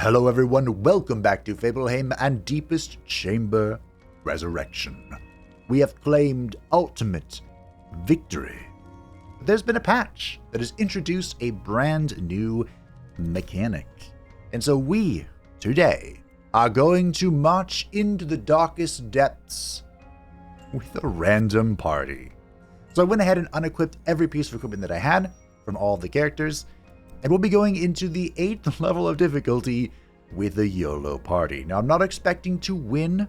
Hello everyone, welcome back to Fableheim and Deepest Chamber Resurrection. We have claimed ultimate victory. There's been a patch that has introduced a brand new mechanic. And so we, today, are going to march into the darkest depths with a random party. So I went ahead and unequipped every piece of equipment that I had from all of the characters, and we'll be going into the 8th level of difficulty with a YOLO party. Now, I'm not expecting to win,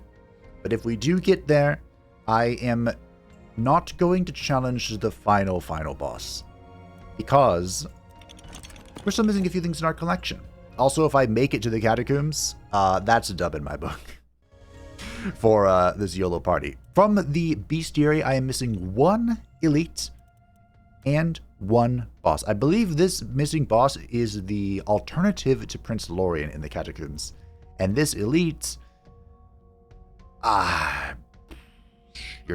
but if we do get there, I am not going to challenge the final boss, because we're still missing a few things in our collection. Also, if I make it to the catacombs, that's a dub in my book for this YOLO party. From the bestiary, I am missing 1 elite and 1 boss. I believe this missing boss is the alternative to Prince Lorien in the catacombs. And this elite... your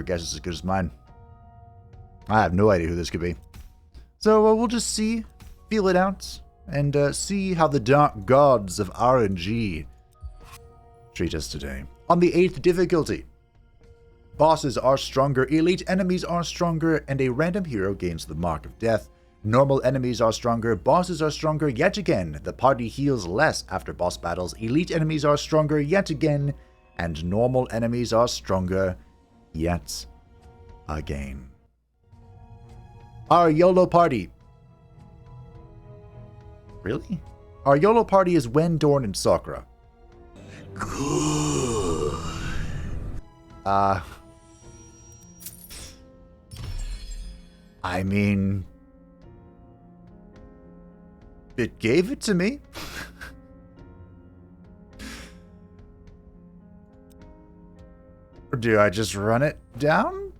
guess is as good as mine. I have no idea who this could be. So we'll just see, feel it out, and see how the dark gods of RNG treat us today. On the 8th difficulty, bosses are stronger, elite enemies are stronger, and a random hero gains the mark of death. Normal enemies are stronger, bosses are stronger yet again. The party heals less after boss battles. Elite enemies are stronger yet again, and normal enemies are stronger yet again. Our YOLO party. Really? Our YOLO party is Wen, Dorn, and Sakura. Good. I mean, it gave it to me. Or do I just run it down?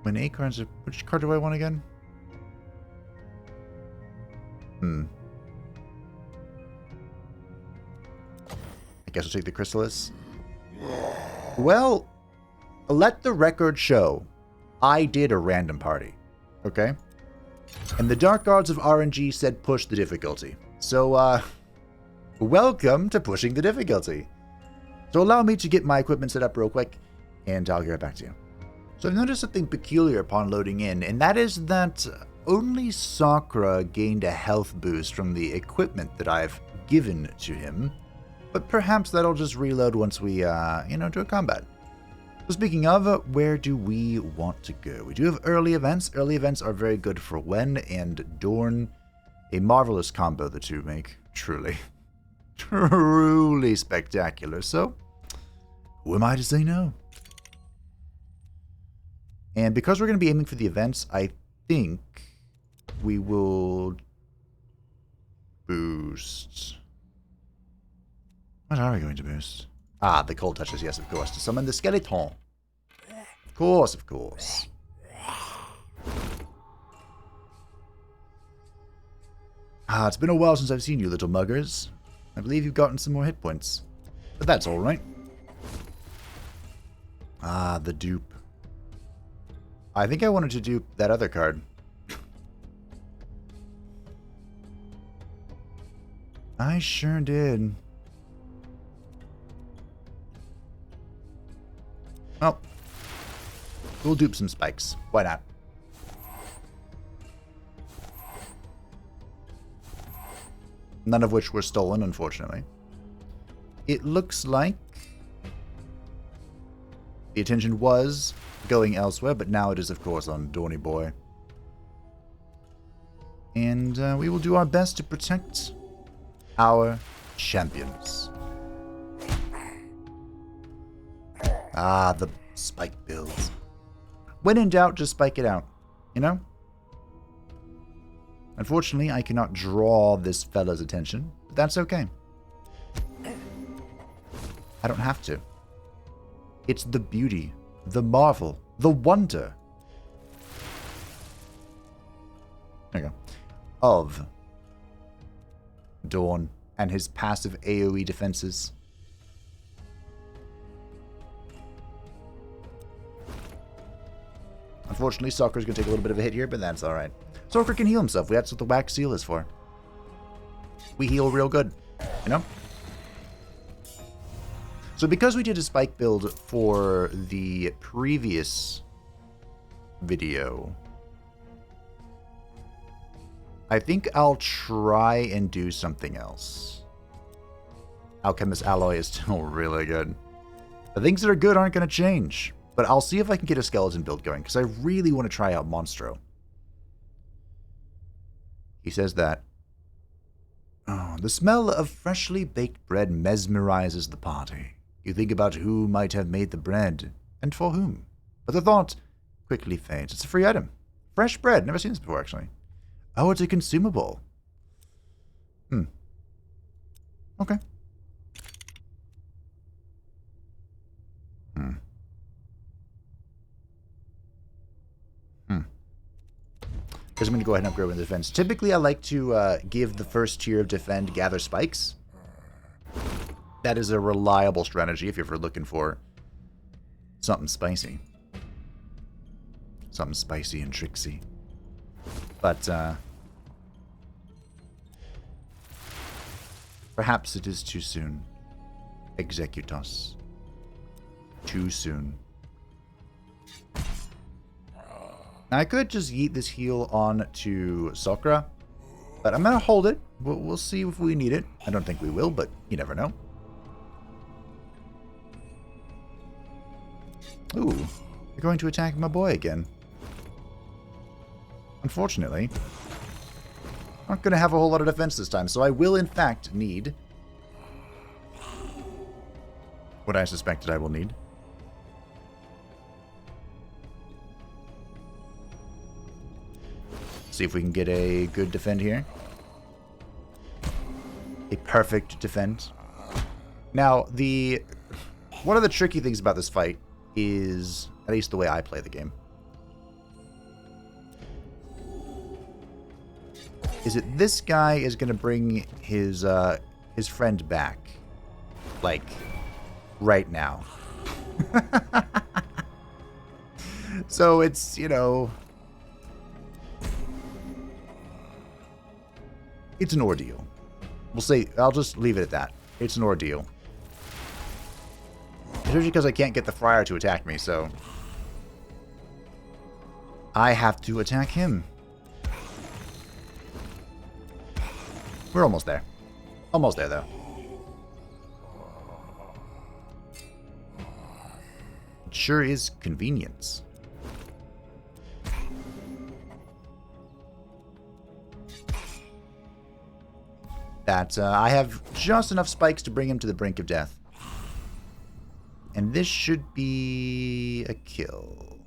When 8 cards are... Which card do I want again? I guess I'll take the Chrysalis. Well, let the record show I did a random party, okay? And the Dark Gods of RNG said push the difficulty. So, welcome to pushing the difficulty. So allow me to get my equipment set up real quick, and I'll get right back to you. So I've noticed something peculiar upon loading in, and that is that only Sakura gained a health boost from the equipment that I've given to him. But perhaps that'll just reload once we, do a combat. So speaking of, where do we want to go? We do have early events. Early events are very good for Wen and Dorn. A marvelous combo the two make. Truly. Truly spectacular. So, who am I to say no? And because we're going to be aiming for the events, I think we will boost... What are we going to boost? The cold touches, yes, of course. To summon the skeleton. Of course, of course. It's been a while since I've seen you, little muggers. I believe you've gotten some more hit points. But that's alright. The dupe. I think I wanted to dupe that other card. I sure did. Well, we'll dupe some spikes. Why not? None of which were stolen, unfortunately. It looks like the attention was going elsewhere, but now it is, of course, on Dorny Boy. And we will do our best to protect our champions. The spike builds. When in doubt, just spike it out. You know? Unfortunately, I cannot draw this fella's attention, but that's okay. I don't have to. It's the beauty, the marvel, the wonder. There you go. Of Dorn and his passive AoE defenses. Unfortunately, Sakura's going to take a little bit of a hit here, but that's alright. Sorker can heal himself. That's what the wax seal is for. We heal real good, you know? So because we did a spike build for the previous video, I think I'll try and do something else. Alchemist Alloy is still really good. The things that are good aren't going to change. But I'll see if I can get a skeleton build going, because I really want to try out Monstro. He says that, oh, the smell of freshly baked bread mesmerizes the party. You think about who might have made the bread, and for whom. But the thought quickly fades. It's a free item. Fresh bread. Never seen this before, actually. Oh, it's a consumable. Okay. Because I'm going to go ahead and upgrade with defense. Typically, I like to give the first tier of defend gather spikes. That is a reliable strategy if you're ever looking for something spicy. Something spicy and tricksy. But, perhaps it is too soon. Executus. Too soon. Now, I could just yeet this heal on to Sakura, but I'm going to hold it. We'll see if we need it. I don't think we will, but you never know. Ooh, they're going to attack my boy again. Unfortunately, I'm not going to have a whole lot of defense this time, so I will in fact need what I suspected I will need. See if we can get a good defend here. A perfect defend. Now, one of the tricky things about this fight is, at least the way I play the game, is that this guy is going to bring his friend back, like, right now. So it's, you know, it's an ordeal. We'll say, I'll just leave it at that. It's an ordeal. Especially because I can't get the Friar to attack me, so I have to attack him. We're almost there. Almost there, though. It sure is convenience. That I have just enough spikes to bring him to the brink of death. And this should be a kill.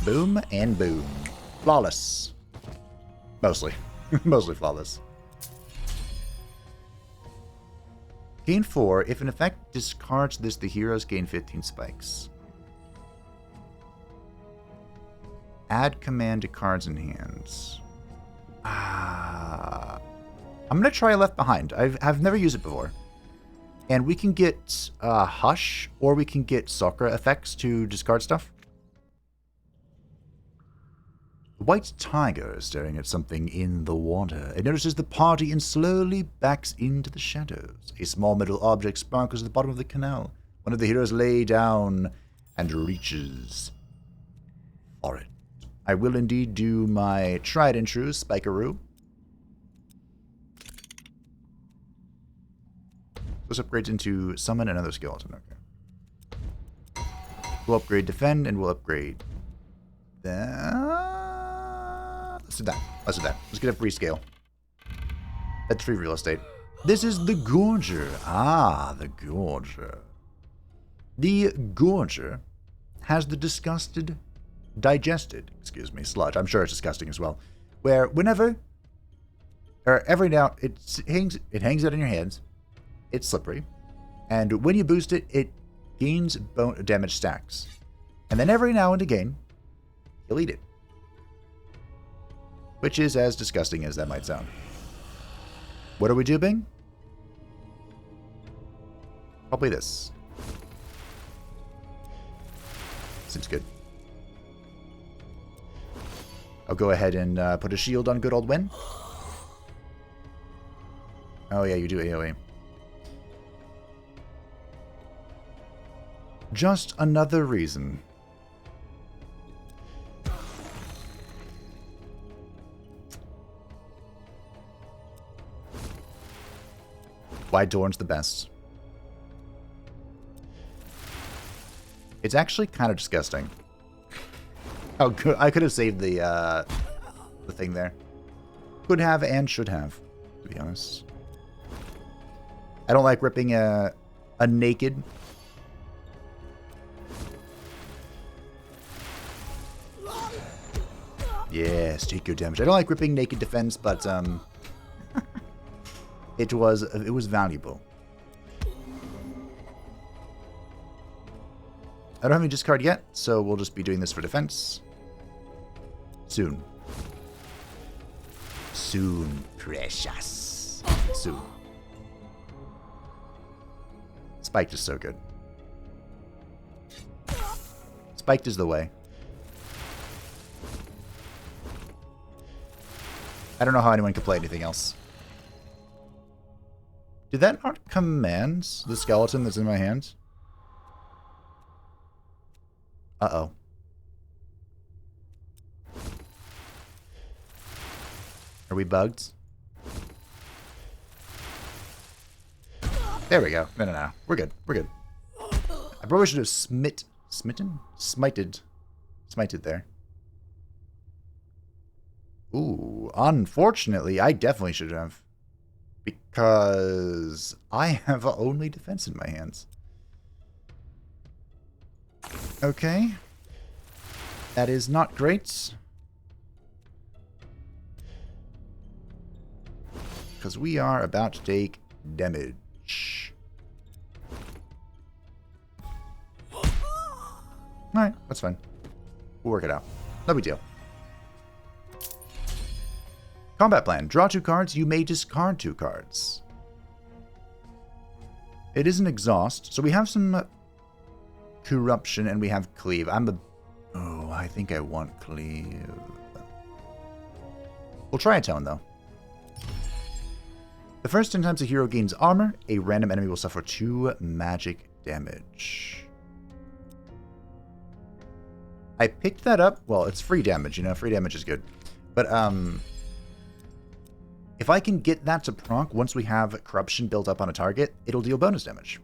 Boom and boom. Flawless. Mostly. Mostly flawless. Gain 4. If an effect discards this, the heroes gain 15 spikes. Add command to cards and hands. I'm going to try Left Behind. I've never used it before. And we can get Hush, or we can get Sakura effects to discard stuff. The white tiger is staring at something in the water. It notices the party and slowly backs into the shadows. A small metal object sparkles at the bottom of the canal. One of the heroes lay down and reaches for it. I will indeed do my tried and true Spikeroo. This upgrades into Summon another skeleton. Okay. We'll upgrade Defend, and we'll upgrade that. Let's do that. Let's do that. Let's get a free scale. That's free real estate. This is the Gorger. Ah, the Gorger. The Gorger has the digested, sludge. I'm sure it's disgusting as well. Where whenever, or every now, it hangs out in your hands. It's slippery, and when you boost it, it gains bone damage stacks. And then every now and again, you'll eat it. Which is as disgusting as that might sound. What are we doing? Probably this. Seems good. I'll go ahead and put a shield on good old Wen. Oh yeah, you do AoE. Just another reason. Why Dorn's the best. It's actually kind of disgusting. Oh, good. I could have saved the thing there. Could have and should have, to be honest. I don't like ripping a naked. Yes, take your damage. I don't like ripping naked defense, but it was valuable. I don't have any discard yet, so we'll just be doing this for defense. Soon. Soon, precious. Soon. Spiked is so good. Spiked is the way. I don't know how anyone could play anything else. Did that not command the skeleton that's in my hand? Uh-oh. Are we bugged? There we go. No. We're good. We're good. I probably should have smited there. Ooh, unfortunately, I definitely should have. Because I have only defense in my hands. Okay. That is not great. Because we are about to take damage. Alright, that's fine. We'll work it out. No big deal. Combat plan. Draw 2 cards. You may discard 2 cards. It is an exhaust. So we have some corruption and we have cleave. Oh, I think I want cleave. We'll try a tone, though. The first 10 times a hero gains armor, a random enemy will suffer 2 magic damage. I picked that up. Well, it's free damage, you know. Free damage is good. But, if I can get that to proc once we have corruption built up on a target, it'll deal bonus damage.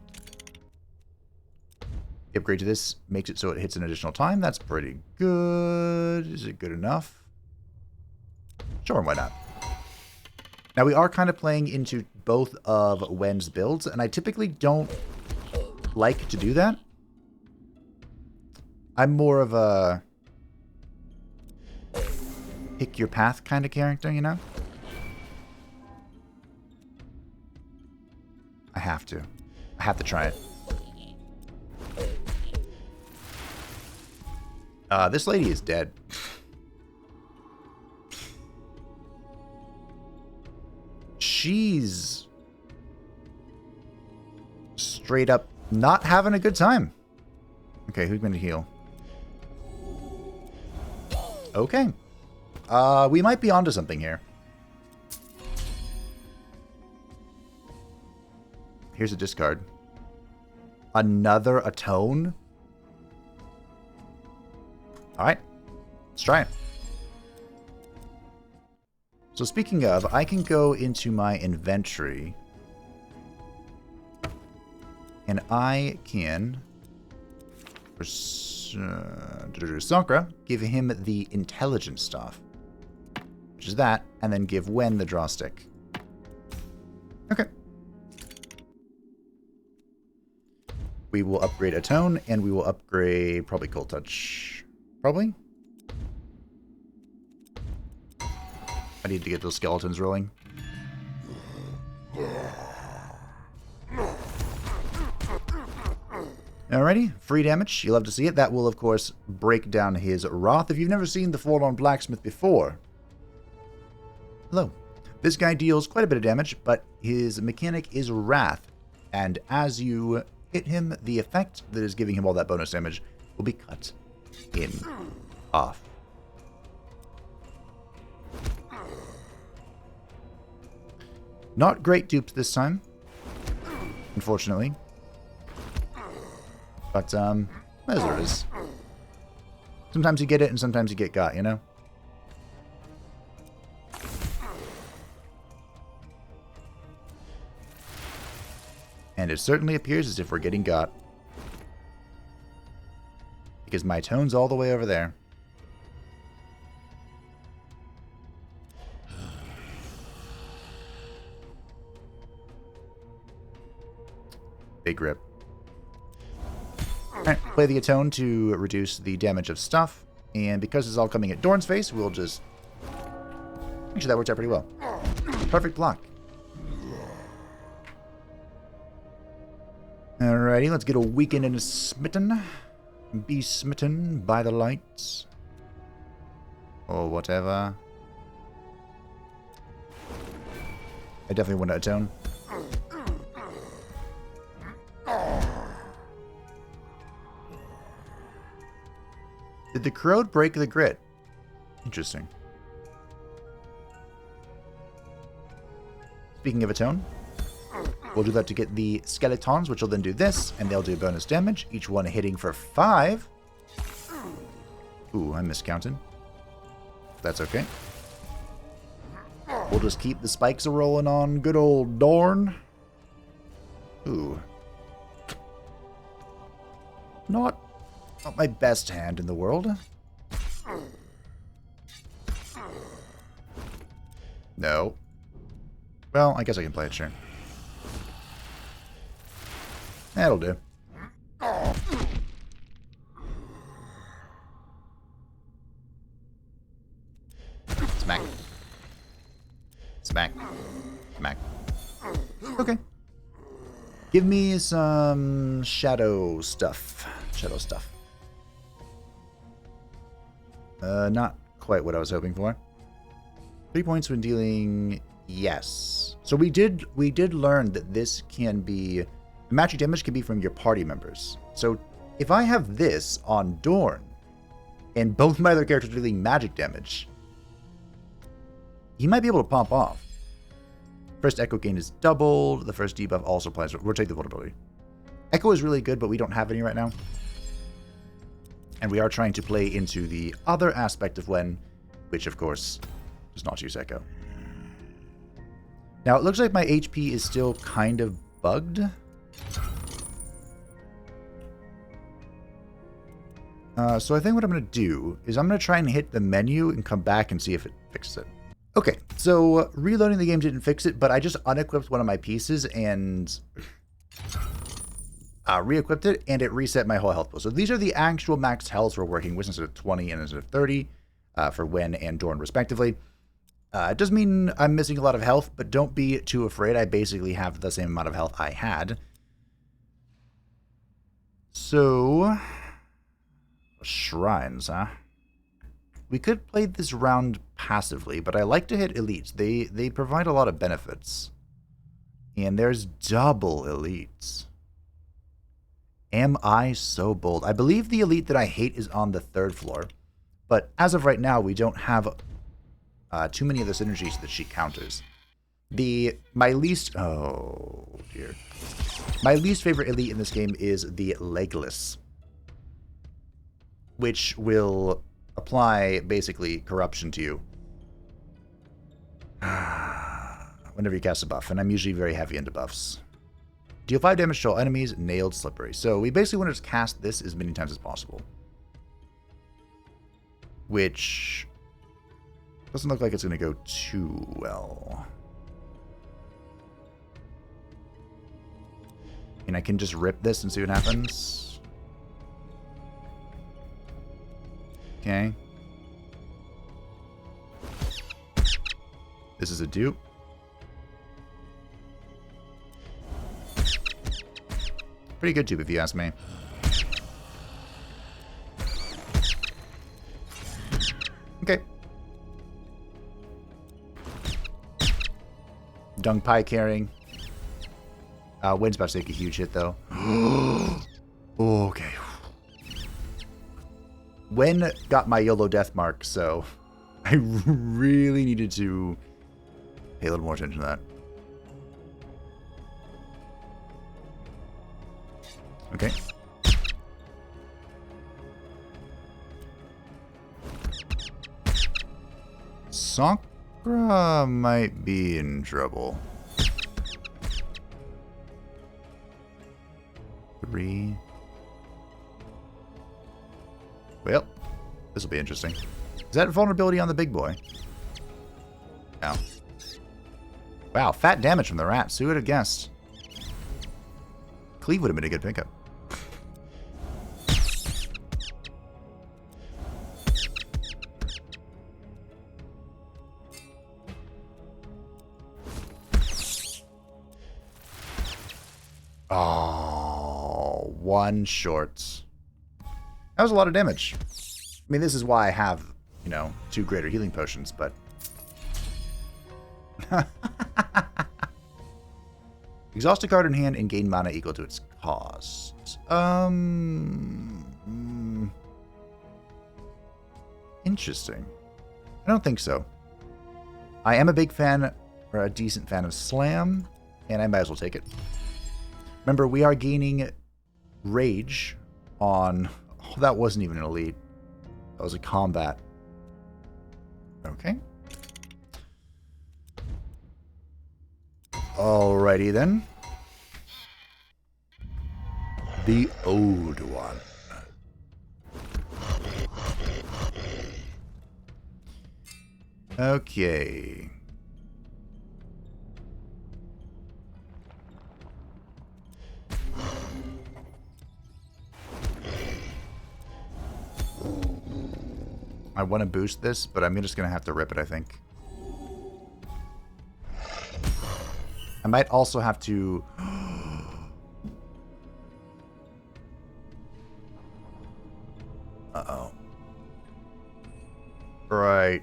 The upgrade to this makes it so it hits an additional time. That's pretty good. Is it good enough? Sure, why not? Now, we are kind of playing into both of Wen's builds, and I typically don't like to do that. I'm more of a pick your path kind of character, you know? I have to. I have to try it. This lady is dead. She's straight up not having a good time. Okay, who's going to heal? Okay. We might be onto something here. Here's a discard. Another atone? Alright. Let's try it. So speaking of, I can go into my inventory. And I can... For Sakura, give him the intelligence stuff. Which is that. And then give Wen the draw stick. Okay. We will upgrade Atone, and we will upgrade probably Cold Touch. Probably? I need to get those skeletons rolling. Alrighty, free damage. You love to see it. That will, of course, break down his Wrath. If you've never seen the Forlorn Blacksmith before, hello. This guy deals quite a bit of damage, but his mechanic is Wrath. And as you hit him, the effect that is giving him all that bonus damage will be cut in half. Not great dupes this time, unfortunately. But, that's what it is. Sometimes you get it and sometimes you get got, you know? And it certainly appears as if we're getting got. Because my tone's all the way over there. Big rip. Alright, play the Atone to reduce the damage of stuff. And because it's all coming at Dorn's face, we'll just... Actually, that worked out pretty well. Perfect block. Alrighty, let's get a weekend in a smitten. Be smitten by the lights. Or whatever. I definitely want to Atone. Did the Corrode break the grit? Interesting. Speaking of Atone, we'll do that to get the skeletons, which will then do this, and they'll do bonus damage, each one hitting for 5. Ooh, I miscounted. That's okay. We'll just keep the spikes a-rolling on good old Dorn. Ooh. Not my best hand in the world. No. Well, I guess I can play it, sure. That'll do. Smack. Smack. Smack. Okay. Give me some shadow stuff. Shadow stuff. Not quite what I was hoping for. 3 points when dealing... Yes. So we did learn that this can be... Magic damage can be from your party members. So if I have this on Dorn, and both my other characters are dealing magic damage, he might be able to pop off. First Echo gain is doubled. The first debuff also applies. Rotate the vulnerability. Echo is really good, but we don't have any right now. And we are trying to play into the other aspect of Wen, which of course does not use Echo. Now it looks like my HP is still kind of bugged. So I think what I'm going to do is I'm going to try and hit the menu and come back and see if it fixes it. Okay, so reloading the game didn't fix it, but I just unequipped one of my pieces and re-equipped it, and it reset my whole health pool. So these are the actual max healths we're working with, instead of 20 and instead of 30 for Wen and Dorn, respectively. It does mean I'm missing a lot of health, but don't be too afraid. I basically have the same amount of health I had. So, shrines, huh? We could play this round passively, but I like to hit elites. They provide a lot of benefits. And there's double elites. Am I so bold? I believe the elite that I hate is on the 3rd floor. But as of right now, we don't have too many of the synergies that she counters. My least favorite elite in this game is the Legless, which will apply basically corruption to you whenever you cast a buff, and I'm usually very heavy into buffs. Deal 5 damage to all enemies, nailed, slippery. So we basically want to just cast this as many times as possible, which doesn't look like it's going to go too well. And I can just rip this and see what happens. Okay. This is a dupe. Pretty good dupe if you ask me. Okay. Dung Pie carrying. Wen's about to take a huge hit, though. Okay. Wen got my YOLO death mark, so I really needed to pay a little more attention to that. Okay. Sakura might be in trouble. 3. Well, this will be interesting. Is that vulnerability on the big boy? No. Wow, fat damage from the rats. Who would have guessed? Cleve would have been a good pickup. Oh, 1 short. That was a lot of damage. I mean, this is why I have, you know, 2 greater healing potions, but... Exhaust a card in hand and gain mana equal to its cost. Interesting. I don't think so. I am a big fan, or a decent fan of Slam, and I might as well take it. Remember, we are gaining Rage on... Oh, that wasn't even an elite. That was a combat. Okay. Alrighty then. The old one. Okay. I want to boost this, but I'm just going to have to rip it, I think. I might also have to... Uh-oh. Right.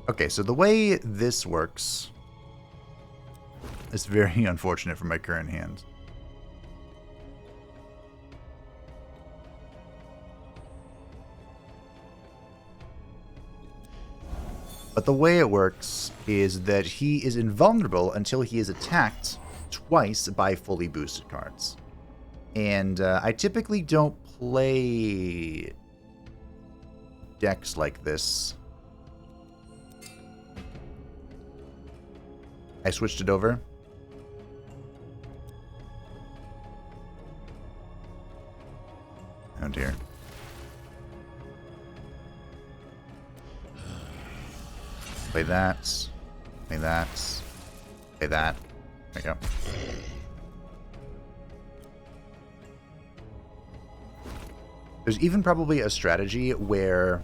Okay, so the way this works is very unfortunate for my current hand. But the way it works is that he is invulnerable until he is attacked twice by fully boosted cards. And I typically don't play decks like this. I switched it over. Oh dear. Play that. Play that. Play that. There we go. There's even probably a strategy where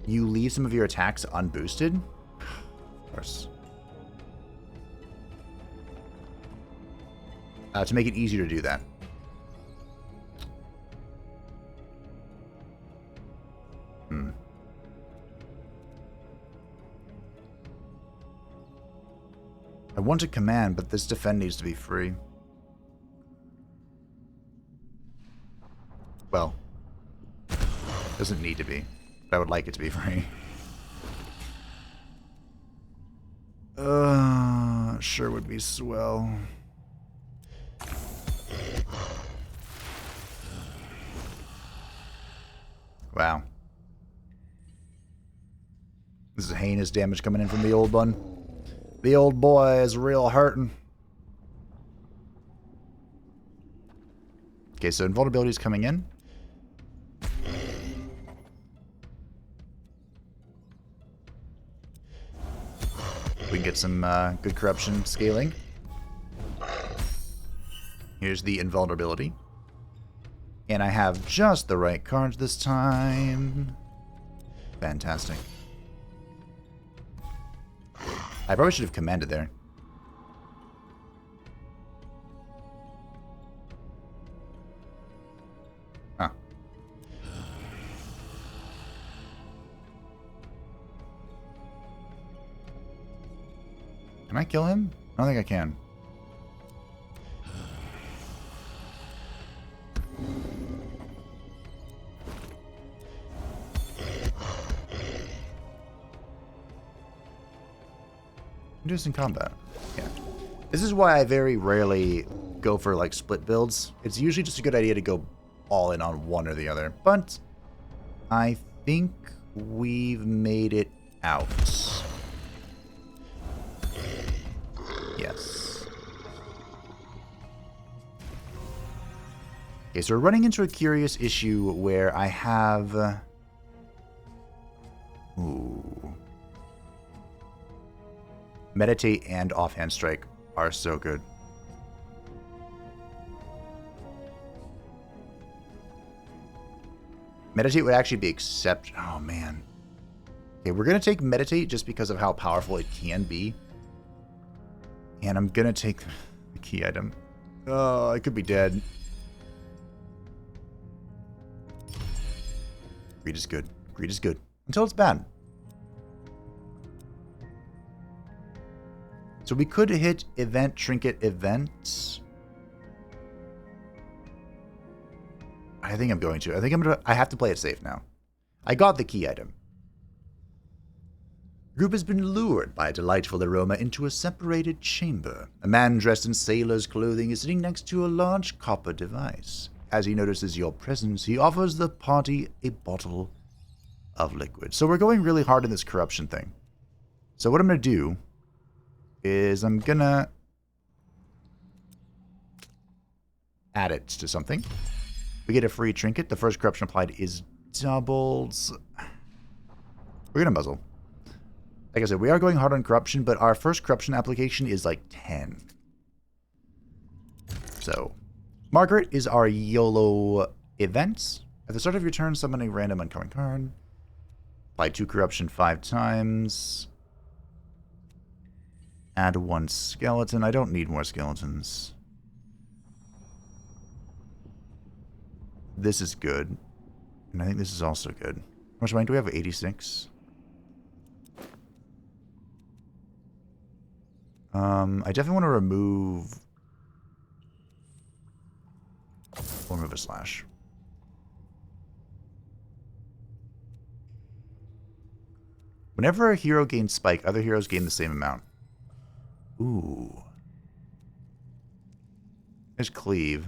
you leave some of your attacks unboosted. Of course. To make it easier to do that. I want to command, but this defend needs to be free. Well, doesn't need to be, but I would like it to be free. Sure would be swell. Wow. This is heinous damage coming in from the old one. The old boy is real hurting. Okay, so invulnerability is coming in. We can get some good corruption scaling. Here's the invulnerability. And I have just the right cards this time. Fantastic. I probably should have commanded there. Huh. Can I kill him? I don't think I can. Do this in combat. Yeah. This is why I very rarely go for like split builds. It's usually just a good idea to go all in on one or the other. But I think we've made it out. Yes. Okay, so we're running into a curious issue where I have... Ooh. Meditate and Offhand Strike are so good. Meditate would actually be except... Oh, man. Okay, we're going to take Meditate just because of how powerful it can be. And I'm going to take the key item. Oh, I could be dead. Greed is good. Greed is good. Until it's bad. So we could hit event, trinket, events. I think I'm going to. I have to play it safe now. I got the key item. The group has been lured by a delightful aroma into a separated chamber. A man dressed in sailor's clothing is sitting next to a large copper device. As he notices your presence, he offers the party a bottle of liquid. So we're going really hard in this corruption thing. So what I'm going to do is I'm going to add it to something. We get a free trinket. The first corruption applied is doubled. We're going to muzzle. Like I said, we are going hard on corruption, but our first corruption application is like 10. So, Margaret is our YOLO event. At the start of your turn, summon a random uncommon card. Apply 2 corruption 5 times. Add 1 skeleton. I don't need more skeletons. This is good. And I think this is also good. How much money do we have? 86. I definitely want to remove... We'll remove a slash. Whenever a hero gains spike, other heroes gain the same amount. Ooh. There's cleave.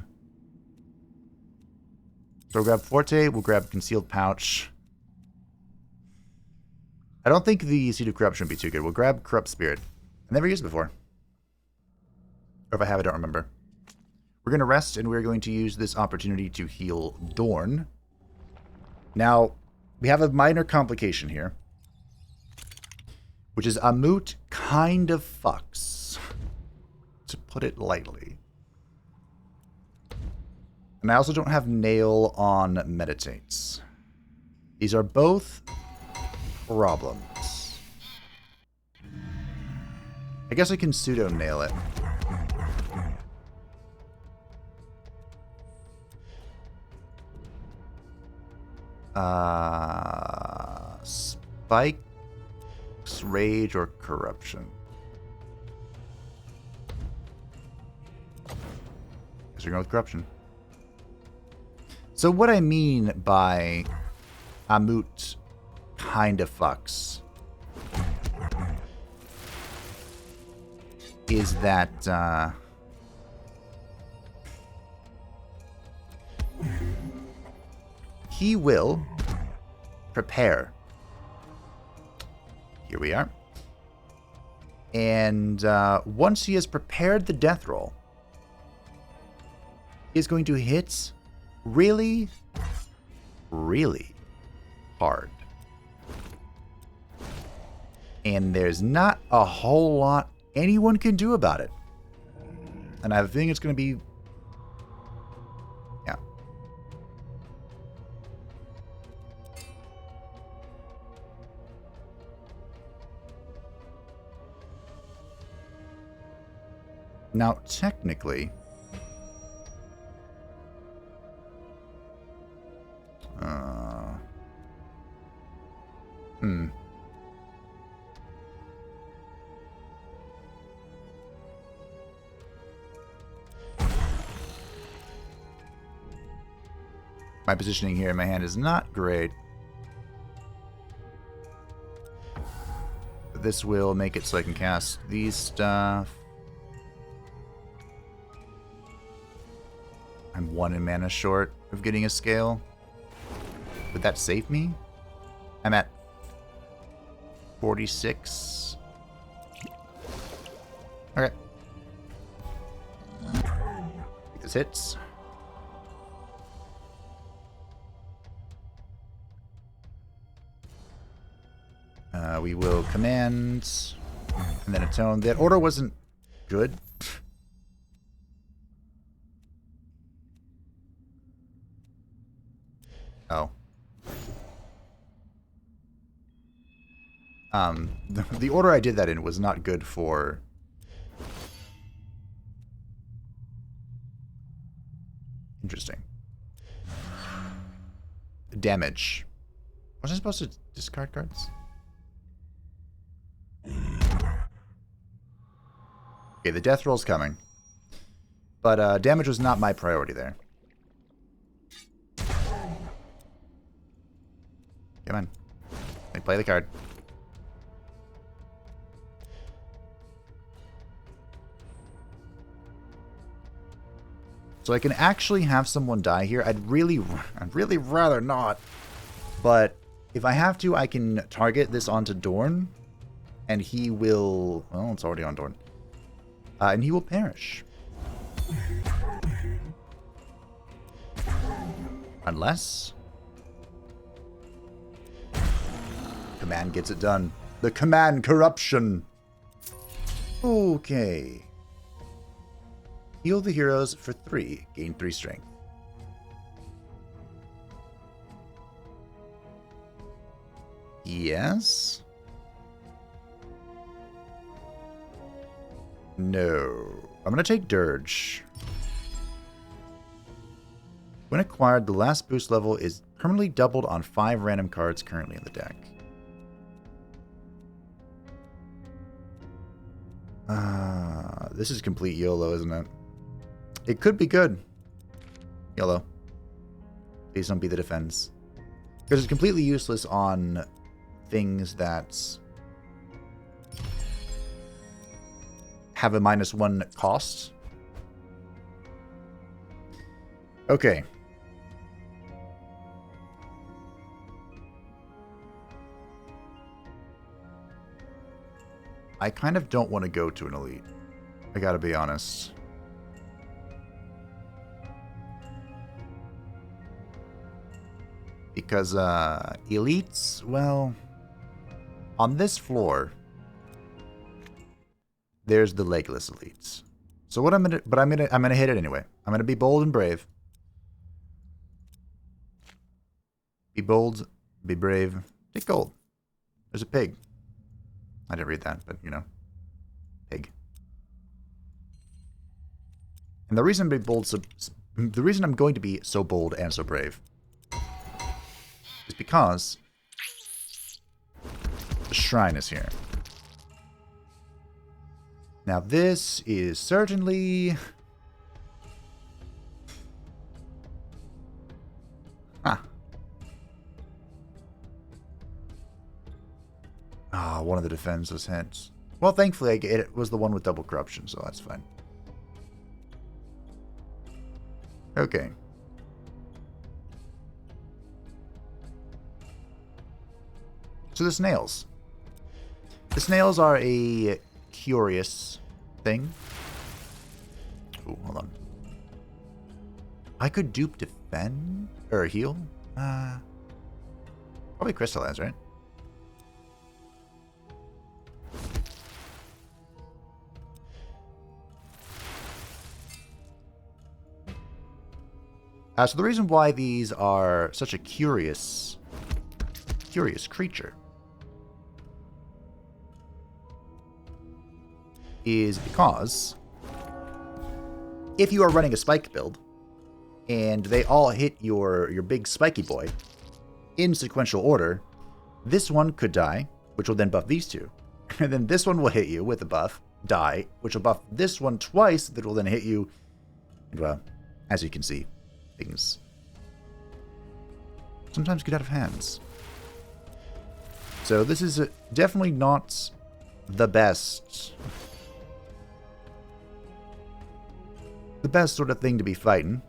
So we'll grab Forte, we'll grab Concealed Pouch. I don't think the Seed of Corruption would be too good. We'll grab Corrupt Spirit. I never used it before. Or if I have, I don't remember. We're going to rest, and we're going to use this opportunity to heal Dorn. Now, we have a minor complication here. Which is Amut kind of fucks. To put it lightly. And I also don't have Nail on Meditates. These are both problems. I guess I can pseudo-nail it. Spike, Rage, or Corruption? Guess we're going with Corruption. So what I mean by Amut kind of fucks is that he will prepare. Here we are. And once he has prepared the death roll, he is going to hit really, really hard. And there's not a whole lot anyone can do about it. And I have a feeling it's going to be... Yeah. Now, technically... My positioning here in my hand is not great. This will make it so I can cast these stuff. I'm 1 mana short of getting a scale. Would that save me? I'm at 46. Okay. This hits. We will command and then atone. That order wasn't good. Oh. The order I did that in was not good for... Interesting. Damage. Was I supposed to discard cards? Okay, the death roll's coming. But damage was not my priority there. Come on. Let me play the card. So I can actually have someone die here. I'd really rather not. But if I have to, I can target this onto Dorn. And he will... Well, it's already on Dorn. And he will perish. Unless... Command gets it done. The command corruption. Okay. Heal the heroes for 3. Gain 3 strength. Yes. No. I'm going to take Dirge. When acquired, the last boost level is permanently doubled on 5 random cards currently in the deck. This is complete YOLO, isn't it? It could be good. YOLO. Please don't be the defense. Because it's completely useless on things that have a -1 cost. Okay. I kind of don't want to go to an elite. I gotta be honest. Because, elites, well, on this floor, there's the legless elites. So what I'm gonna hit it anyway. I'm gonna be bold and brave. Be bold, be brave, take gold. There's a pig. I didn't read that, but you know, pig. And the reason I'm going to be so bold and so brave is because the shrine is here. Now this is certainly... one of the defenseless hits. Well, thankfully it was the one with double corruption, so that's fine. Okay. So the snails. The snails are a curious thing. Ooh, hold on. I could dupe defend or heal. Probably crystallize, right? So the reason why these are such a curious creature is because if you are running a spike build and they all hit your big spiky boy in sequential order, this one could die, which will then buff these two. And then this one will hit you with a buff, die, which will buff this one twice, that will then hit you. And well, as you can see, things sometimes get out of hands. So this is definitely not the best sort of thing to be fighting.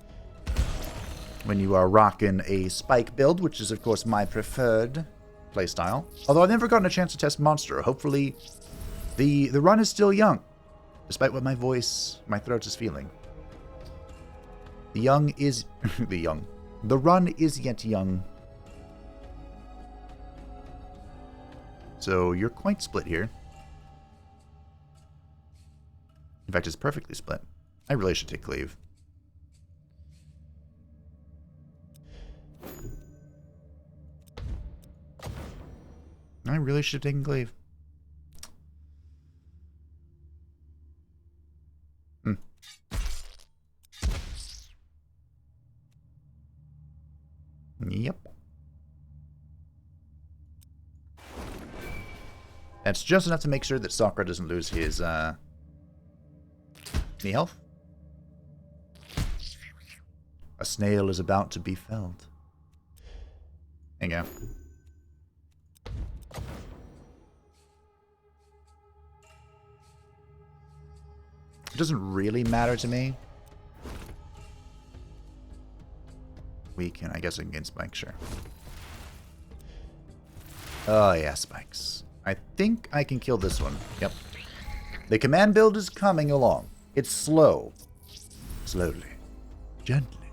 when you are rocking a spike build, which is, of course, my preferred playstyle. Although I've never gotten a chance to test monster. Hopefully, the run is still young, despite what my throat is feeling. The run is yet young. So you're quite split here. In fact, it's perfectly split. I really should take cleave. I really should have taken cleave. Yep. That's just enough to make sure that Sakura doesn't lose his, any health. A snail is about to be felled. There you go. It doesn't really matter to me. We can, I guess I can get spikes, sure. Oh yeah, spikes. I think I can kill this one. Yep. The command build is coming along. It's slow. Slowly. Gently.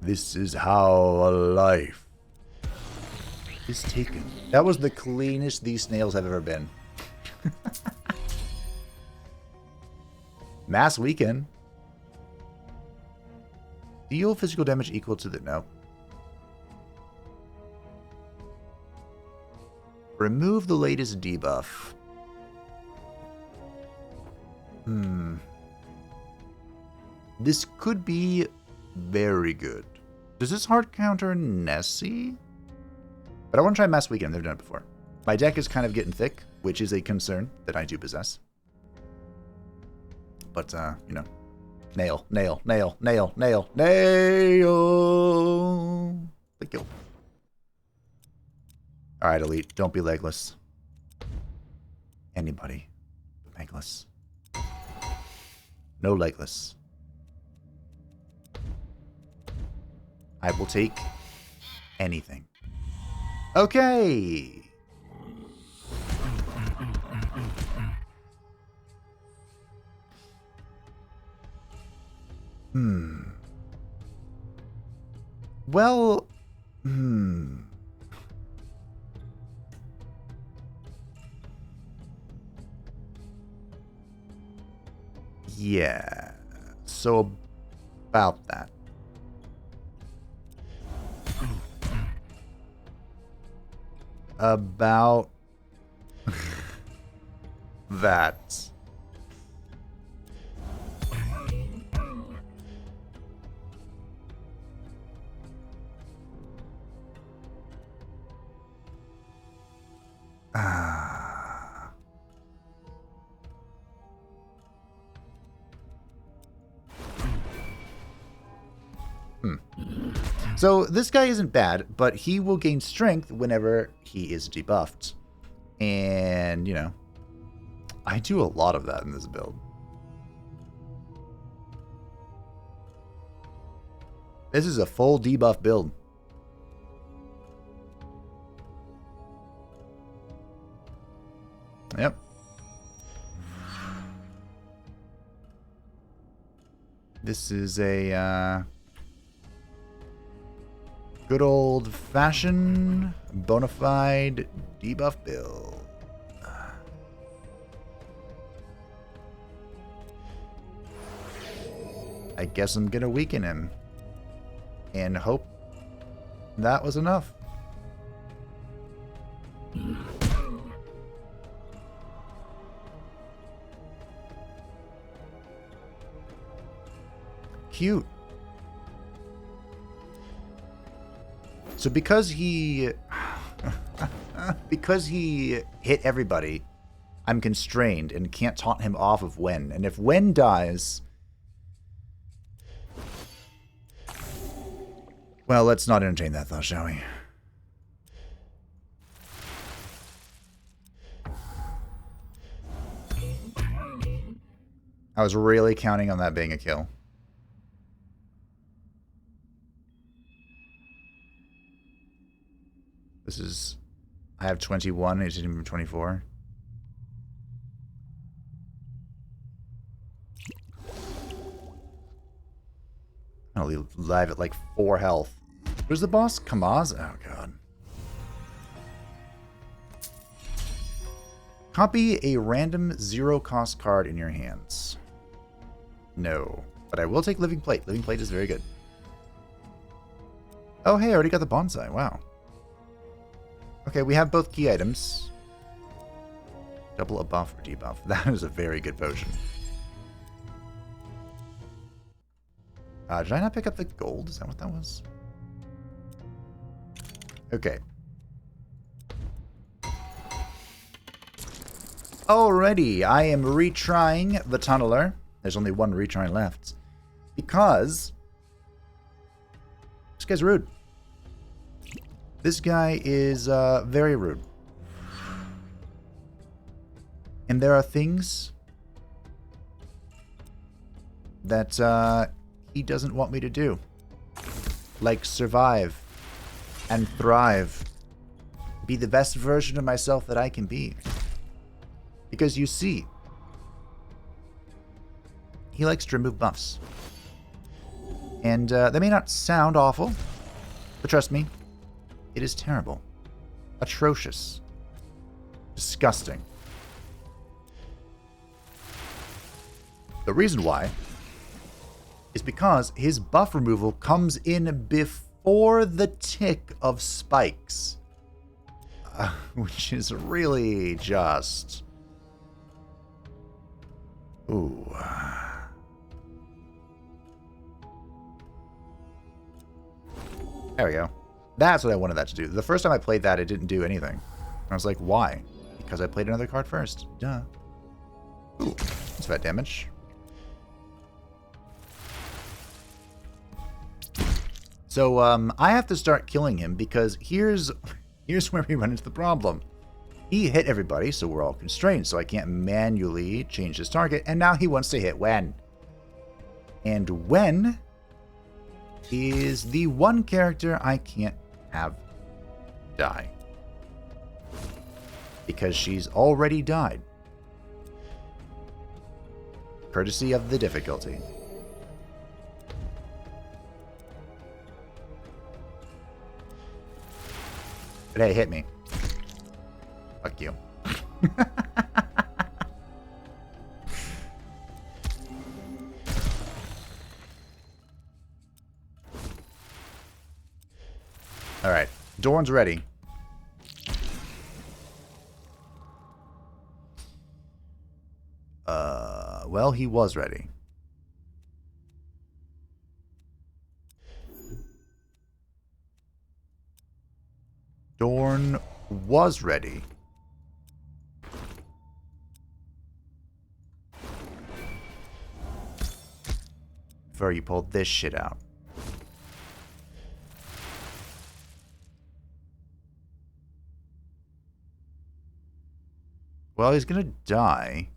This is how a life is taken. That was the cleanest these snails have ever been. Mass weekend. Deal physical damage equal to the... No. Remove the latest debuff. This could be very good. Does this hard counter Nessie? But I want to try Mass Weekend. I've never done it before. My deck is kind of getting thick, which is a concern that I do possess. But, you know. Nail, nail, nail, nail, nail, nail. Thank you. Alright, Elite. Don't be legless. Anybody. Legless. No legless. I will take anything. Okay. Well, yeah. So about that. About that. So this guy isn't bad, but he will gain strength whenever he is debuffed. And, you know, I do a lot of that in this build. This is a full debuff build. Yep. This is a good old-fashioned, bona fide debuff build. I guess I'm gonna weaken him. And hope that was enough. Cute. So because he hit everybody, I'm constrained and can't taunt him off of Wen. And if Wen dies, well, let's not entertain that thought, shall we? I was really counting on that being a kill. This is... I have 21, it's even 24. I'll leave live at like 4 health. Where's the boss? Kamaz? Oh god. Copy a random 0-cost card in your hands. No. But I will take Living Plate. Living Plate is very good. Oh hey, I already got the bonsai. Wow. Okay, we have both key items. Double a buff or debuff. That is a very good potion. Did I not pick up the gold? Is that what that was? Okay. Alrighty, I am retrying the Tunneler. There's only one retry left. Because this guy's rude. This guy is very rude. And there are things that he doesn't want me to do. Like survive and thrive. Be the best version of myself that I can be. Because you see, he likes to remove buffs. And that may not sound awful, but trust me, it is terrible. Atrocious. Disgusting. The reason why is because his buff removal comes in before the tick of spikes. Which is really just... Ooh. There we go. That's what I wanted that to do. The first time I played that, it didn't do anything. I was like, why? Because I played another card first. Duh. Ooh, that's bad damage. So, I have to start killing him because here's where we run into the problem. He hit everybody, so we're all constrained, so I can't manually change his target, and now he wants to hit Wen. And Wen is the one character I can't have die. Because she's already died. Courtesy of the difficulty. But hey, hit me. Fuck you. Alright. Dorn's ready. Well, he was ready. Dorn was ready. Before you pulled this shit out. Well, he's gonna die.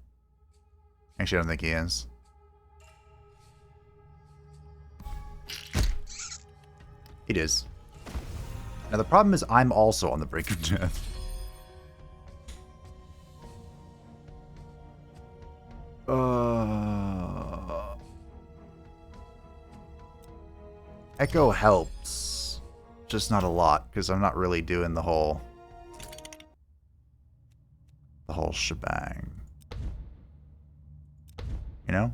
Actually, I don't think he is. It is. Now, the problem is I'm also on the brink of death. Echo helps. Just not a lot, because I'm not really doing the whole shebang. You know?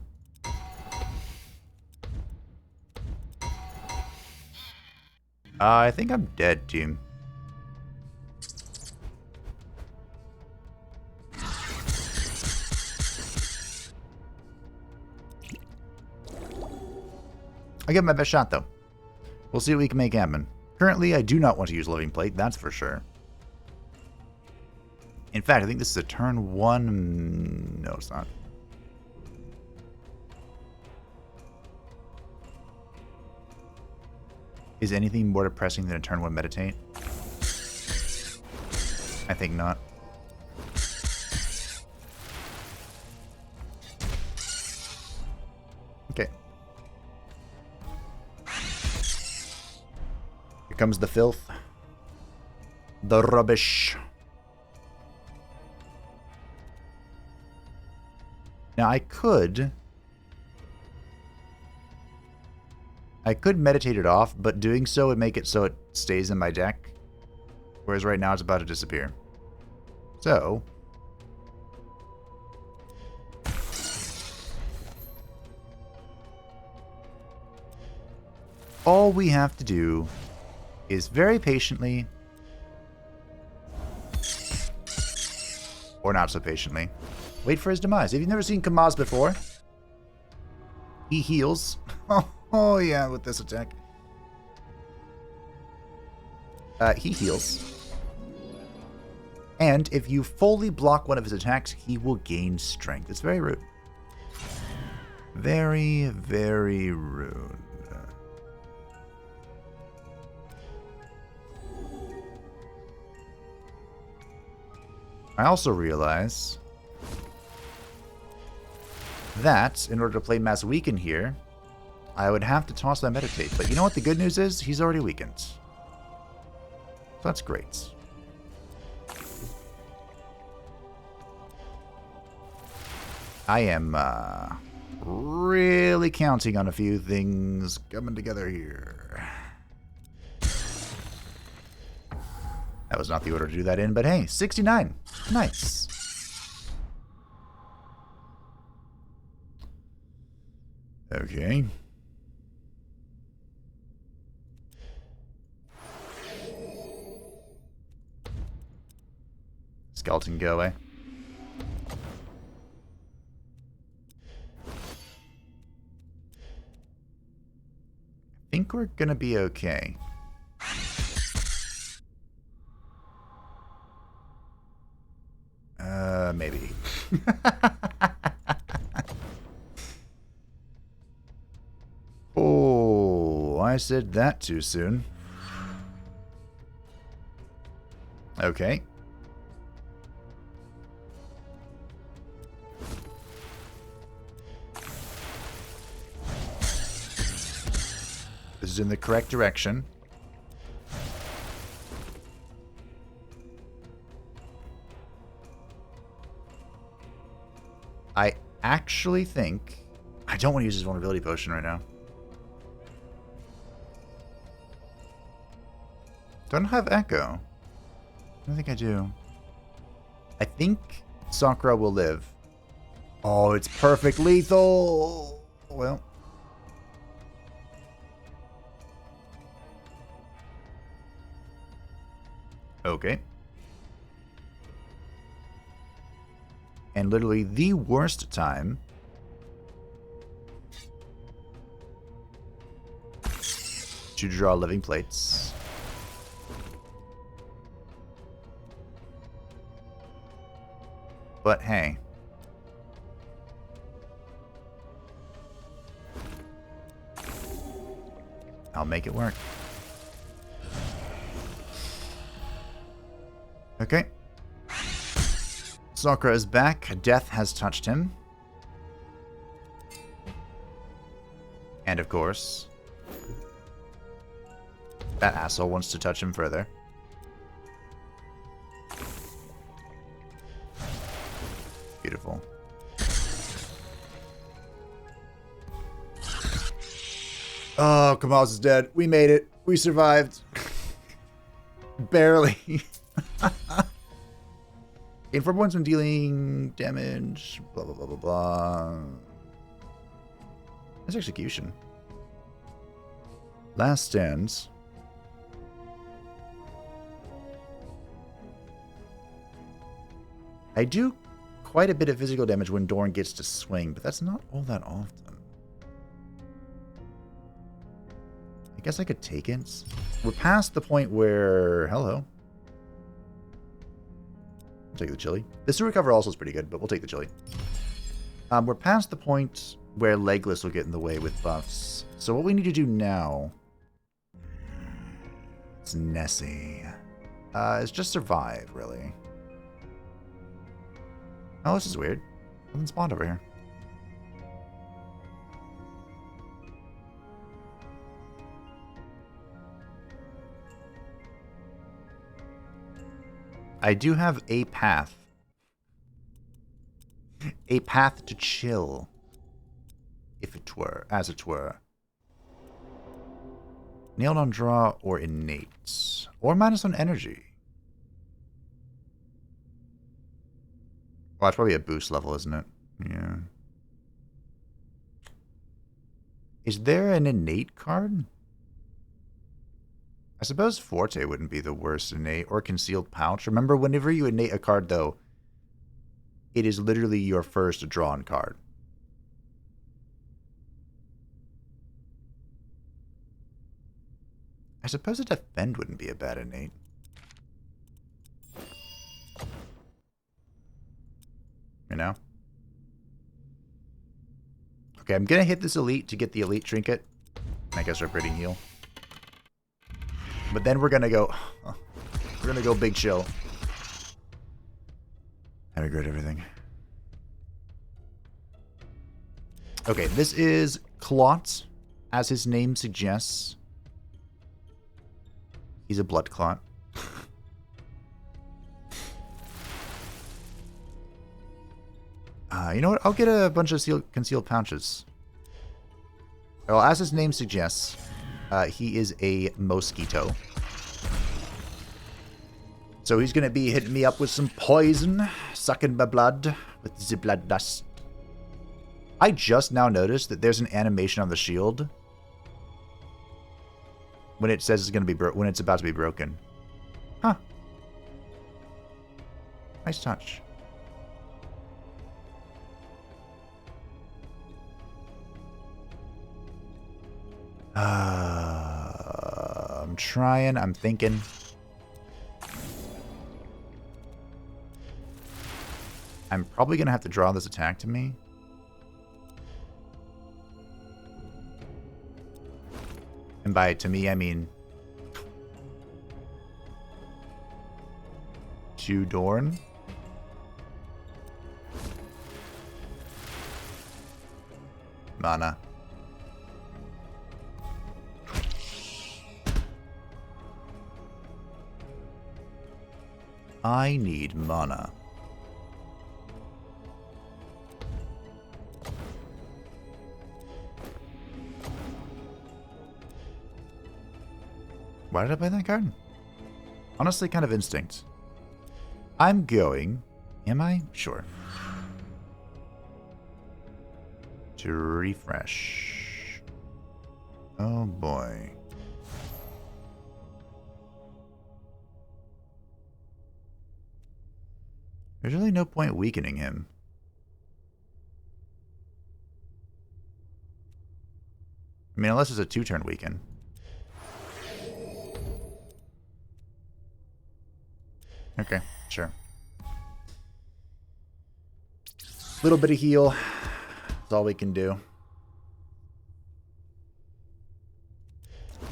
I think I'm dead, team. I give my best shot, though. We'll see what we can make happen. Currently, I do not want to use Living Plate, that's for sure. In fact, I think this is a turn 1... No, it's not. Is anything more depressing than a turn 1 meditate? I think not. Okay. Here comes the filth. The rubbish. Now I could meditate it off, but doing so would make it so it stays in my deck. Whereas right now it's about to disappear. So all we have to do is very patiently, or not so patiently, wait for his demise. If you've never seen Kamaz before, he heals. Oh yeah, with this attack. He heals. And if you fully block one of his attacks, he will gain strength. It's very rude. Very, very rude. I also realize that in order to play Mass Weaken here, I would have to toss that Meditate. But you know what the good news is? He's already weakened. So that's great. I am really counting on a few things coming together here. That was not the order to do that in, but hey, 69. Nice. Okay. Skeleton, go away. I think we're gonna be okay. Maybe. Oh, I said that too soon. Okay. This is in the correct direction. I actually think I don't want to use his vulnerability potion right now. Don't have Echo. I don't think I do. I think Sakura will live. Oh, it's perfect lethal. Well. Okay. And literally the worst time to draw living plates. But hey. I'll make it work. Okay. Sakura is back. Death has touched him. And of course, that asshole wants to touch him further. Beautiful. Oh, Kamaz is dead. We made it. We survived. Barely. Inform points when dealing damage. Blah, blah, blah, blah, blah. That's execution. Last stands. I do quite a bit of physical damage when Dorn gets to swing, but that's not all that often. I guess I could take it. We're past the point where... Hello. I'll take the chili. The sewer cover also is pretty good, but we'll take the chili. We're past the point where Legless will get in the way with buffs. So what we need to do now... It's Nessie. It's just survive, really. Oh, this is weird. Nothing spawned over here. I do have a path. A path to chill. If it were, as it were. Nailed on draw or innate. Or minus on energy. Well, that's probably a boost level, isn't it? Yeah. Is there an innate card? I suppose Forte wouldn't be the worst innate, or Concealed Pouch. Remember, whenever you innate a card, though, it is literally your first drawn card. I suppose a Defend wouldn't be a bad innate. You know? Okay, I'm gonna hit this elite to get the elite trinket. I guess Repeating Heal. But then we're gonna go... We're gonna go big chill. I regret everything. Okay, this is Clot, as his name suggests. He's a blood clot. You know what? I'll get a bunch of concealed pouches. Well, as his name suggests, he is a mosquito. So he's going to be hitting me up with some poison, sucking my blood with the blood dust. I just now noticed that there's an animation on the shield when it says it's going to be when it's about to be broken. Huh. Nice touch. I'm trying. I'm thinking. I'm probably going to have to draw this attack to me. And by to me, I mean... to Dorn. Mana. I need mana. Why did I play that card? Honestly, kind of instinct. I'm going... Am I? Sure. To refresh. Oh boy. There's really no point weakening him. I mean, unless it's a 2-turn weaken. Okay, sure. Little bit of heal. That's all we can do.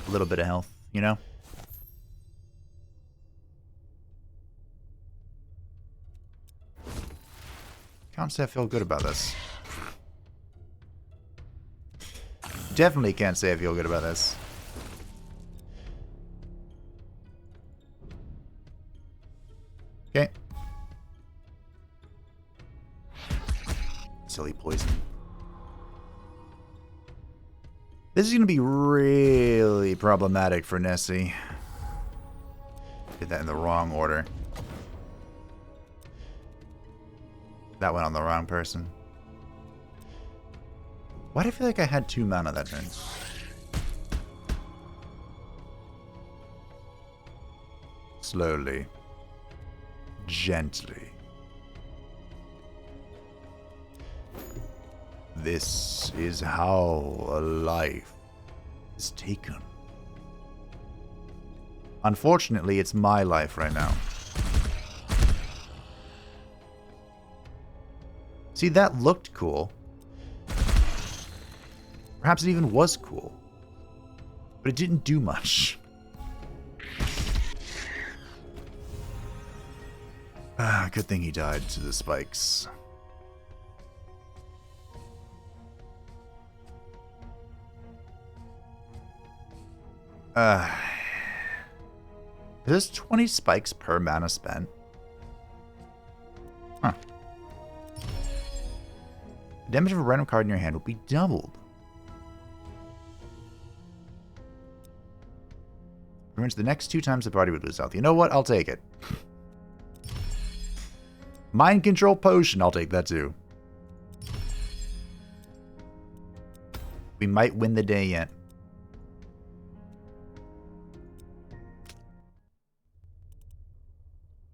A little bit of health, you know? Can't say I feel good about this. Definitely can't say I feel good about this. Okay. Silly poison. This is going to be really problematic for Nessie. Did that in the wrong order. That went on the wrong person. Why do I feel like I had 2 mana that turn? Slowly. Gently. This is how a life is taken. Unfortunately, it's my life right now. See, that looked cool. Perhaps it even was cool. But it didn't do much. Good thing he died to the spikes. Is this 20 spikes per mana spent? Huh. The damage of a random card in your hand will be doubled. Prevents the next 2 times the party would lose health. You know what? I'll take it. Mind control potion. I'll take that too. We might win the day yet.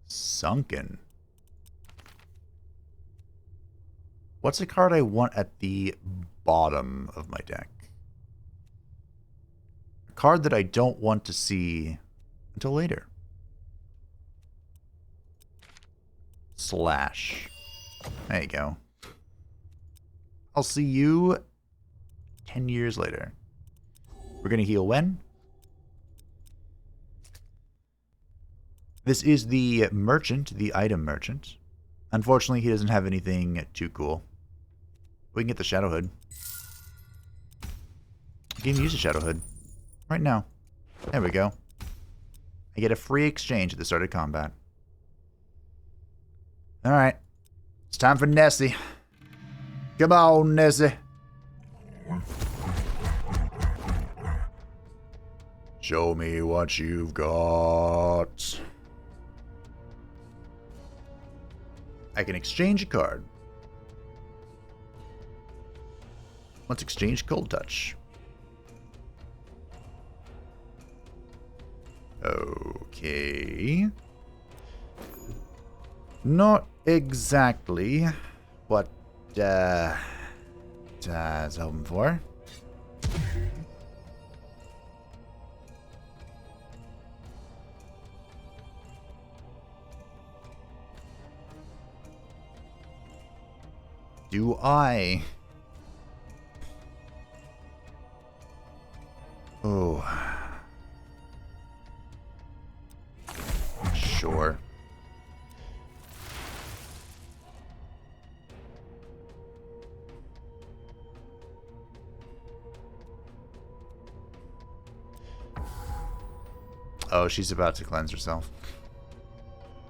Sunken. What's a card I want at the bottom of my deck? A card that I don't want to see until later. Slash. There you go. I'll see you 10 years later. We're going to heal when? This is the merchant, the item merchant. Unfortunately, he doesn't have anything too cool. We can get the Shadow Hood. I can even use the Shadow Hood. Right now. There we go. I get a free exchange at the start of combat. Alright. It's time for Nessie. Come on, Nessie. Show me what you've got. I can exchange a card. Let's exchange Cold Touch. Okay. Not exactly what I was hoping for. Do I? Oh. Sure. Oh, she's about to cleanse herself.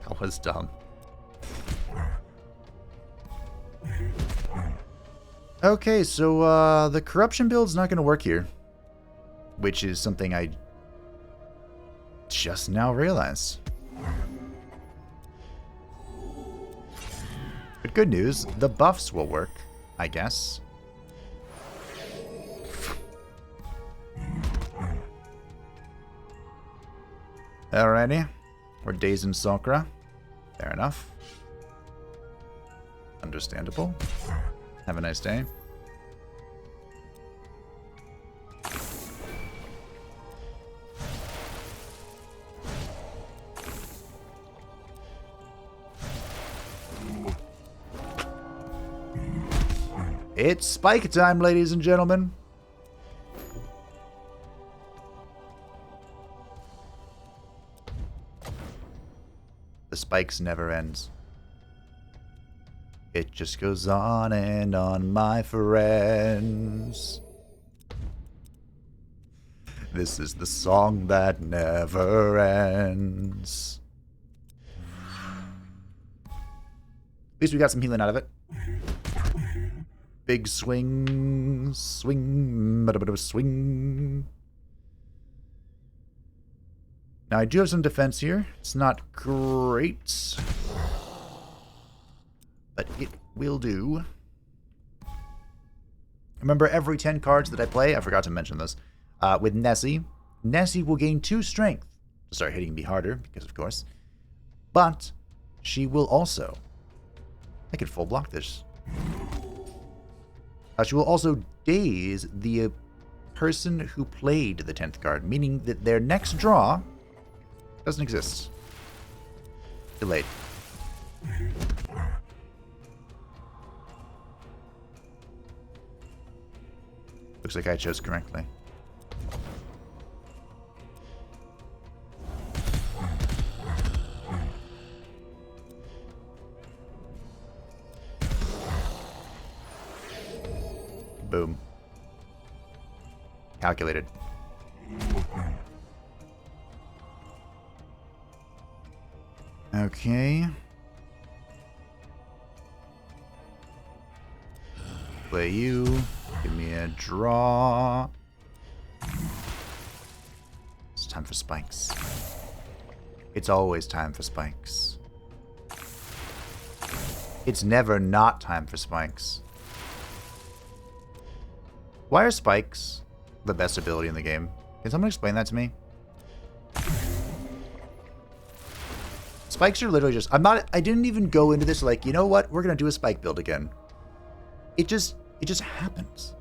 That was dumb. Okay, so the corruption build's not going to work here. Which is something I just now realized. But good news, the buffs will work, I guess. Alrighty. We're Days in Sakura. Fair enough. Understandable. Have a nice day. It's spike time, ladies and gentlemen. The spikes never ends. It just goes on and on, my friends. This is the song that never ends. At least we got some healing out of it. Big swing, swing, but a bit of a swing. Now I do have some defense here. It's not great, but it will do. Remember, every 10 cards that I play, I forgot to mention this, with Nessie, Nessie will gain 2 strength to start hitting me harder, because of course. But she will also, I could full block this. She will also daze the person who played the 10th card, meaning that their next draw doesn't exist. Delayed. Looks like I chose correctly. Boom. Calculated. Okay. play you. Give me a draw. It's time for spikes. It's always time for spikes. It's never not time for spikes. Why are spikes the best ability in the game? Can someone explain that to me? Spikes are literally just... I didn't even go into this like, you know what? We're going to do a spike build again. It just happens.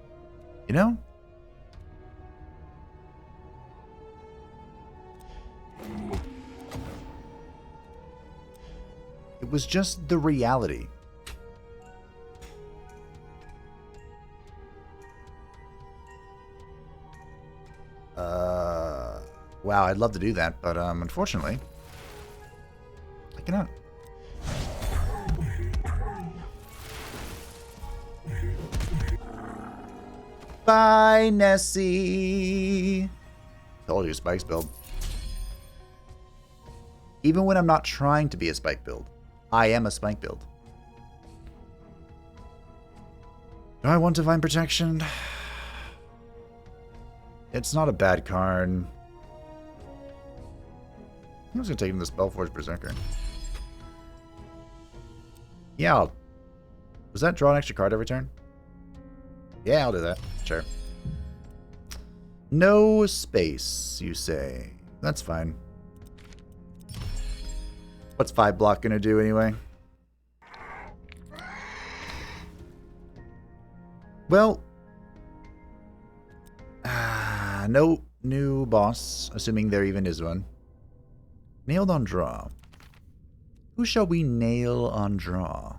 You know? It was just the reality. Wow, I'd love to do that, but unfortunately, I cannot. Bye, Nessie. Told you, spikes build. Even when I'm not trying to be a spike build, I am a spike build. Do I want Divine Protection? It's not a bad card. I'm just going to take him to Spellforge Berserker. Yeah, was that draw an extra card every turn? Yeah, I'll do that. Sure. No space, you say. That's fine. What's 5 block going to do anyway? Well, no new boss, assuming there even is one. Nailed on draw. Who shall we nail on draw?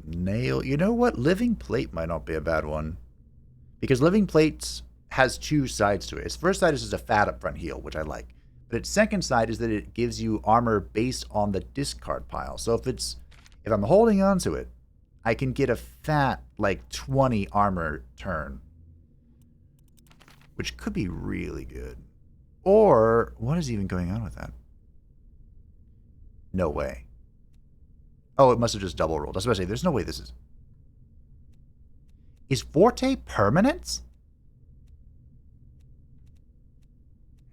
Nail. You know what? Living Plate might not be a bad one. Because Living Plate has two sides to it. Its first side is just a fat upfront heal, which I like. But its second side is that it gives you armor based on the discard pile. So if I'm holding on to it, I can get a fat, like, 20 armor turn. Which could be really good. Or, what is even going on with that? No way. Oh, it must have just double rolled. I was about to say, there's no way this is... Is Forte permanent?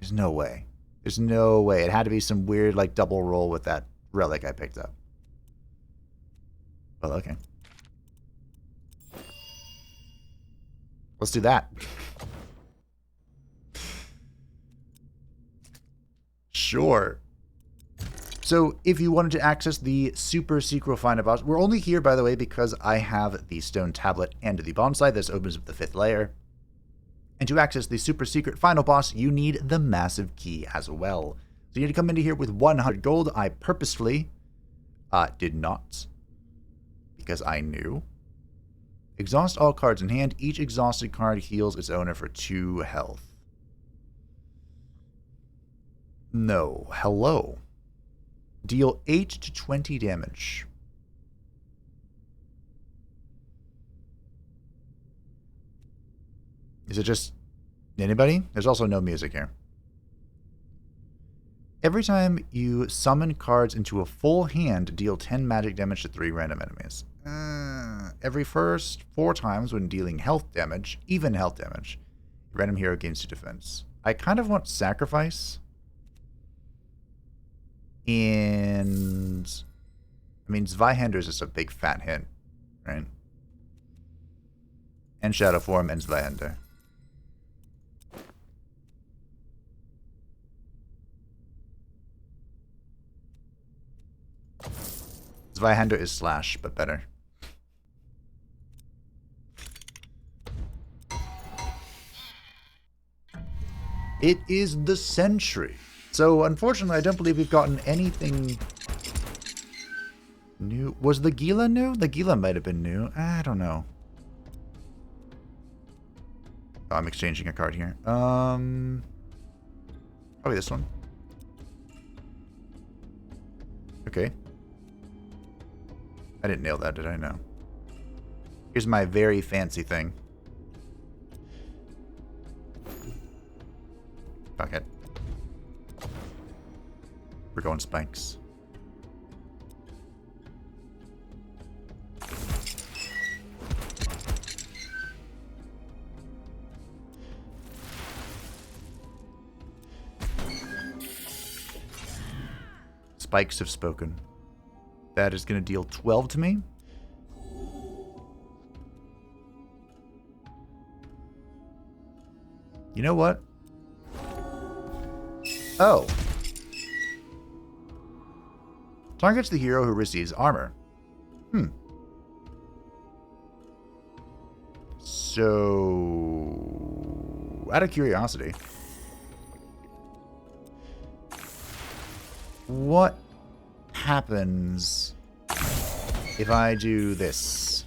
There's no way. There's no way. It had to be some weird, like, double roll with that relic I picked up. Well, okay. Let's do that. Sure. So, if you wanted to access the super secret final boss, we're only here, by the way, because I have the stone tablet and the bonsai. This opens up the 5th layer. And to access the super secret final boss, you need the massive key as well. So you need to come into here with 100 gold. I purposefully did not, because I knew. Exhaust all cards in hand. Each exhausted card heals its owner for 2 health. No. Hello. Deal 8 to 20 damage. Is it just anybody? There's also no music here. Every time you summon cards into a full hand, deal 10 magic damage to 3 random enemies. Every first 4 times when dealing health damage, even health damage, random hero gains 2 defense. I kind of want Sacrifice. And I mean, Zweihander is just a big fat hint, right? And Shadow Form and Zweihander. Zweihander is slash, but better. It is the Sentry. So, unfortunately, I don't believe we've gotten anything new. Was the Gila new? The Gila might have been new. I don't know. Oh, I'm exchanging a card here. Probably this one. Okay. I didn't nail that, did I? No. Here's my very fancy thing. Fuck it. We're going spikes. spikes have spoken. That is going to deal 12 to me. You know what? Oh. Targets the hero who receives armor. So, out of curiosity, what happens if I do this?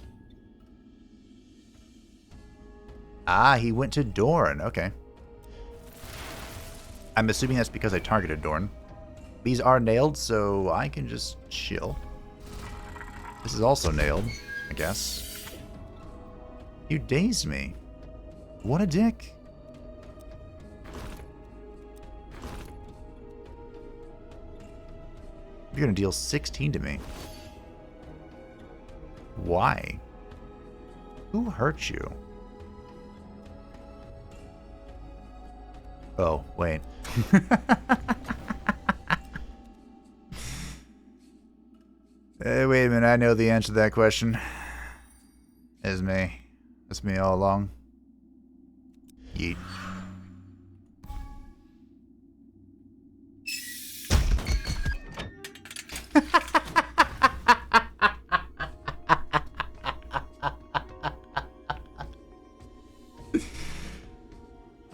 Ah, he went to Dorn. Okay. I'm assuming that's because I targeted Dorn. These are nailed, so I can just chill. This is also nailed, I guess. You dazed me. What a dick. You're gonna deal 16 to me. Why? Who hurt you? Oh, wait. Hey, wait a minute. I know the answer to that question. It's me. It's me all along. Yeet.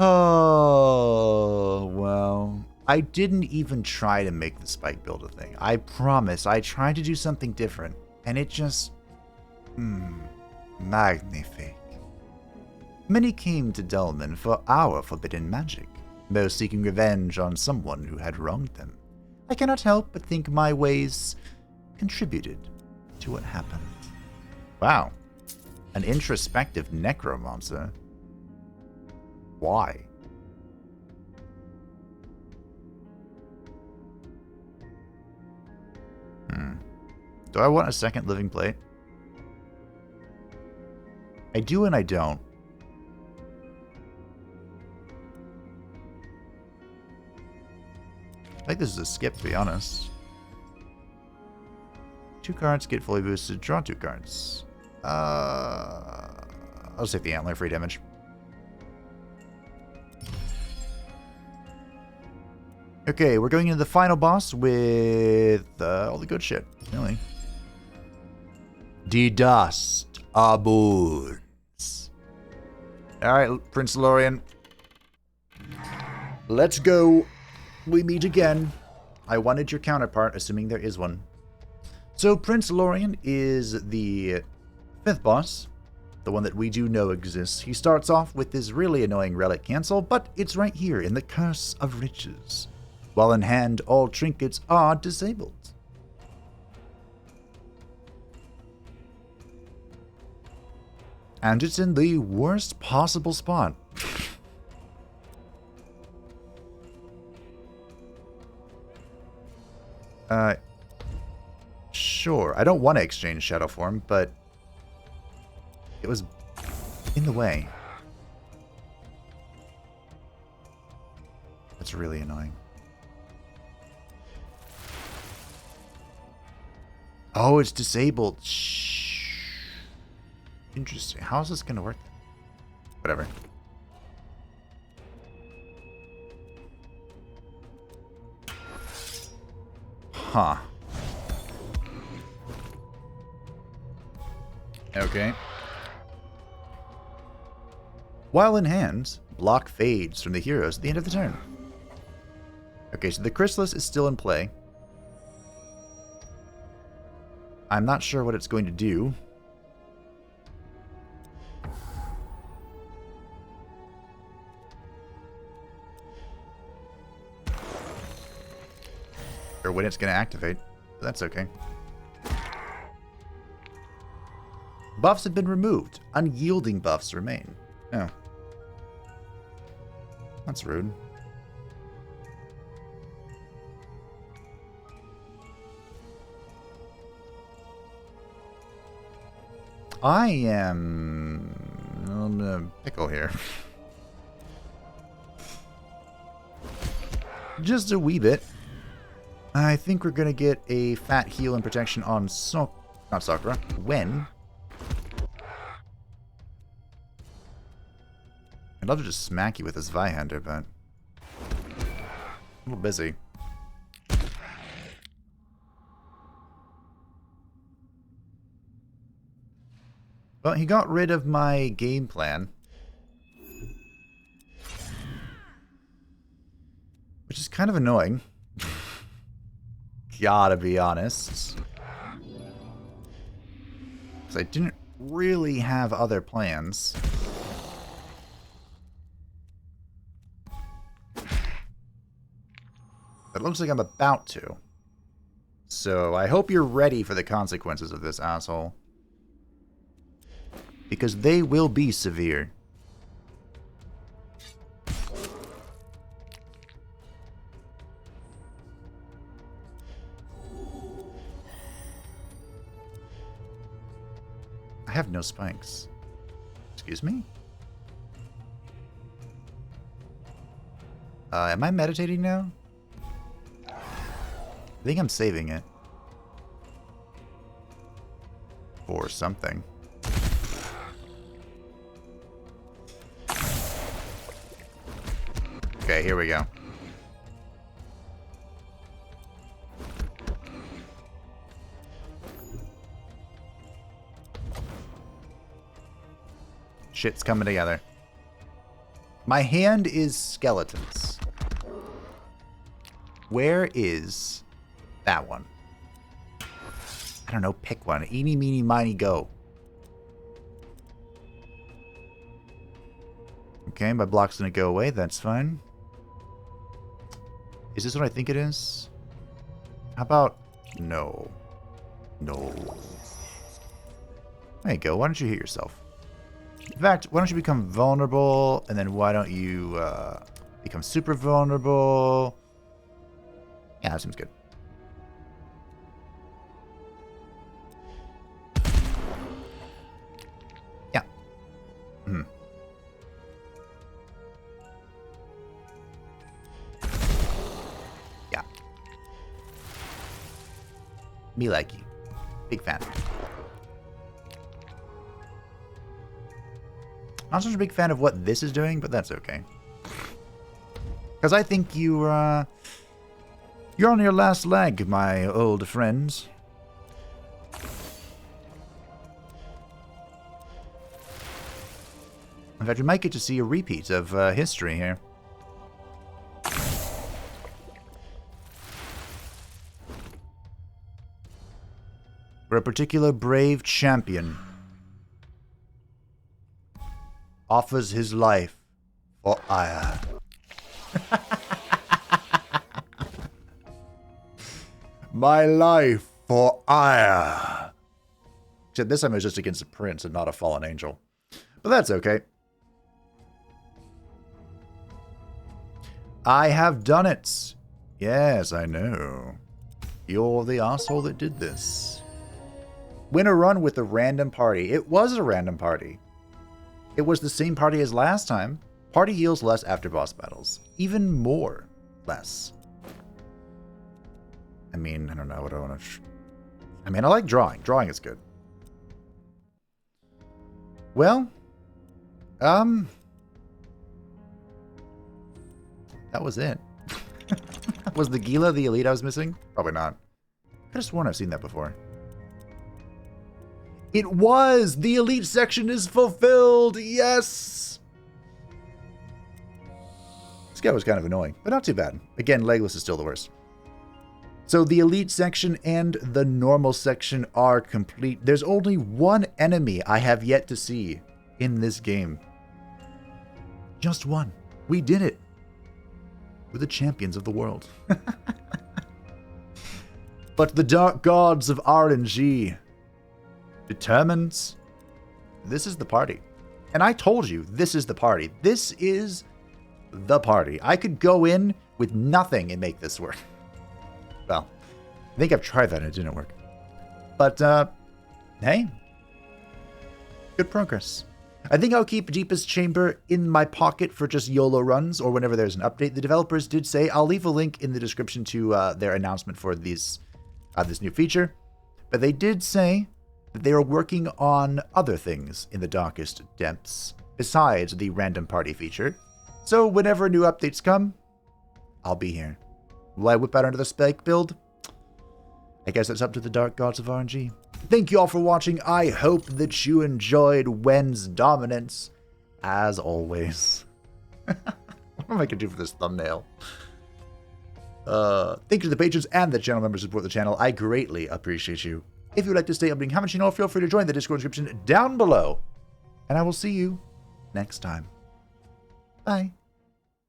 Oh, well. I didn't even try to make the spike build a thing. I promise. I tried to do something different. And it just... magnifique. Many came to Delman for our forbidden magic, most seeking revenge on someone who had wronged them. I cannot help but think my ways contributed to what happened. Wow. An introspective necromancer. Why? Do I want a second living plate? I do and I don't. I think this is a skip, to be honest. 2 cards, get fully boosted, draw 2 cards. I'll take the antler, free damage. Okay, we're going into the final boss with all the good shit, really. Die Dust abounds. Alright, Prince Lorien. Let's go. We meet again. I wanted your counterpart, assuming there is one. So Prince Lorien is the 5th boss, the one that we do know exists. He starts off with this really annoying relic cancel, but it's right here in the Curse of Riches. While in hand, all trinkets are disabled. And it's in the worst possible spot. Sure. I don't want to exchange Shadow Form, but it was in the way. That's really annoying. Oh, it's disabled. Shh. Interesting. How is this going to work? Whatever. Huh. Okay. While in hand, block fades from the heroes at the end of the turn. Okay, so the Chrysalis is still in play. I'm not sure what it's going to do. Or when it's going to activate. But that's okay. Buffs have been removed. Unyielding buffs remain. Oh. That's rude. I am in a pickle here. Just a wee bit. I think we're gonna get a fat heal and protection on not Sakura. When? I'd love to just smack you with this Vihander, but a little busy. Well, he got rid of my game plan. Which is kind of annoying. Gotta be honest. Because I didn't really have other plans. It looks like I'm about to. So I hope you're ready for the consequences of this, asshole. Because they will be severe. I have no spikes. Excuse me? Am I meditating now? I think I'm saving it. For something. Okay, here we go. Shit's coming together. My hand is skeletons. Where is that one? I don't know, pick one. Eeny, meeny, miny, go. Okay, my block's gonna go away, that's fine. Is this what I think it is? How about... No. No. There you go, why don't you hit yourself? In fact, why don't you become vulnerable, and then why don't you become super vulnerable? Yeah, that seems good. Yeah. Hmm. Yeah. Me like you. Big fan. Not such a big fan of what this is doing, but that's okay. Because I think you're on your last leg, my old friends. In fact, we might get to see a repeat of history here. For a particular brave champion offers his life for ire. My life for ire. Except this time it was just against a prince and not a fallen angel. But that's okay. I have done it. Yes, I know. You're the asshole that did this. Win a run with a random party. It was a random party. It was the same party as last time. Party heals less after boss battles. Even more less. I mean, I don't know what I want to... I mean, I like drawing. Drawing is good. Well, that was it. Was the Gila the elite I was missing? Probably not. I could have sworn I've seen that before. It was! The elite section is fulfilled! Yes! This guy was kind of annoying, but not too bad. Again, legless is still the worst. So the elite section and the normal section are complete. There's only one enemy I have yet to see in this game. Just one. We did it. We're the champions of the world. But the dark gods of RNG determines this is the party. And I told you, this is the party. This is the party. I could go in with nothing and make this work. Well, I think I've tried that and it didn't work. But, hey, good progress. I think I'll keep Deepest Chamber in my pocket for just YOLO runs or whenever there's an update. The developers did say, I'll leave a link in the description to their announcement for this new feature, but they did say that they are working on other things in the darkest depths besides the random party feature. So whenever new updates come, I'll be here. Will I whip out another spike build? I guess that's up to the dark gods of RNG. Thank you all for watching. I hope that you enjoyed Wen's dominance, as always. What am I going to do for this thumbnail? Thank you to the patrons and the channel members who support the channel. I greatly appreciate you. If you would like to stay updating how much you know, feel free to join the Discord description down below. And I will see you next time. Bye.